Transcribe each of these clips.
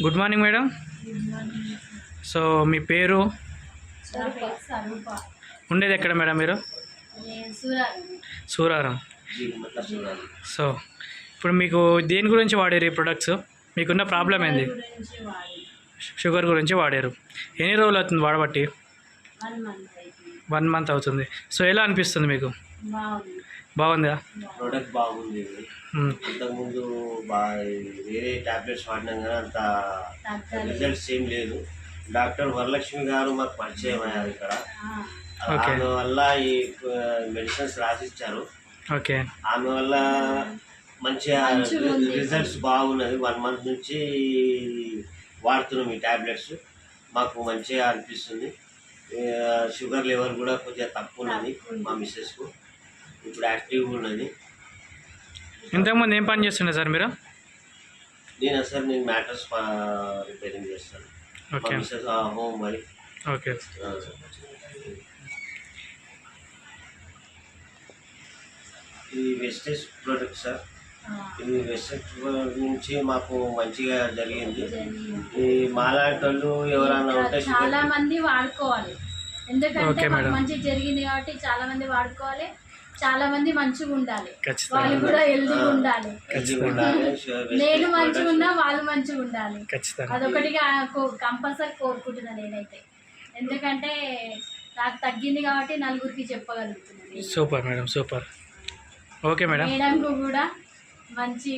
Good morning madam. So మీ పేరు, ఉండేది ఎక్కడ మేడం మీరు? సూరారం. సో ఇప్పుడు మీకు దేని గురించి వాడారు ఈ ప్రొడక్ట్స్? మీకున్న ప్రాబ్లం ఏంది? షుగర్ గురించి వాడారు. ఎన్ని రోజులు అవుతుంది వాడబట్టి? 1 మంత్ అవుతుంది. సో ఎలా అనిపిస్తుంది మీకు? బాగుందా? ప్రోడక్ట్ బాగుంది. ఇంతకుముందు వేరే టాబ్లెట్స్ వాడినాం కానీ అంత రిజల్ట్స్ ఏం లేదు. డాక్టర్ వరలక్ష్మి గారు మాకు పరిచయం అయ్యారు ఇక్కడ. ఆమె వల్ల ఈ మెడిసిన్స్ రాసిచ్చారు. ఓకే. ఆమె వల్ల మంచిగా రిజల్ట్స్ బాగున్నది. 1 మంత్ నుంచి వాడుతున్నాం ఈ టాబ్లెట్స్. మాకు మంచిగా అనిపిస్తుంది. షుగర్ లెవెల్ కూడా కొద్దిగా తక్కువ ఉన్నది మా మిస్సెస్కు. ఇప్పుడు యాక్టివ్గా ఉన్నది. ఇంతకుముందు ఏం పని చేస్తుండే సార్ మీరు? నేను మ్యాటర్స్ రిపేరింగ్ చేస్తాను. ఓకే. హోమ్ మరి. ఓకే. ఇది వెస్టేజ్ ప్రోడక్ట్ సార్. ఇది వెస్టేజ్ ప్రోడక్ట్ నుంచి మాకు మంచిగా జరిగింది. ఈ మాలాంటి వాళ్ళు ఎవరైనా ఉంటే చాలా మంది వాడుకోవాలి. ఎందుకంటే మంచిగా జరిగింది కాబట్టి చాలా మంది వాడుకోవాలి. చాలా మంది మంచిగా ఉండాలి, వాళ్ళు కూడా హెల్తీగా ఉండాలి. నేను మంచిగా ఉన్నా వాళ్ళు మంచిగా ఉండాలి. అదొకటిగా కంపల్సరీ కోరుకుంటున్నాను నేనైతే. ఎందుకంటే నాకు తగ్గింది కాబట్టి నలుగురికి చెప్పగలుగుతున్నాను. Super madam, super. Okay madam. మేడంకు కూడా మంచి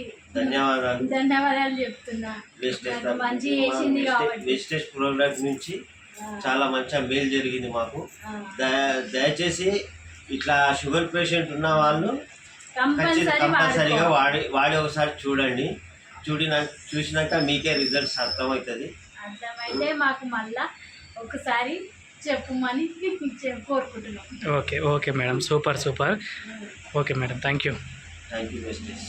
ధన్యవాదాలు చెప్తున్నా. మంచి చేసింది కాబట్టి వెస్టేజ్ ప్రోడక్ట్ నుంచి చాలా మంచిగా మేలు జరిగింది మాకు. దయచేసి ఇట్లా షుగర్ పేషెంట్ ఉన్న వాళ్ళు కంపల్సరీగా వాడి ఒకసారి చూడండి. చూసినాక మీకే రిజల్ట్స్ అర్థమవుతుంది. అర్థమైతే మాకు మళ్ళా ఒకసారి చెప్పమని కోరుకుంటున్నాం. Okay. Okay madam, super super. Okay madam, thank you. Thank you wastage.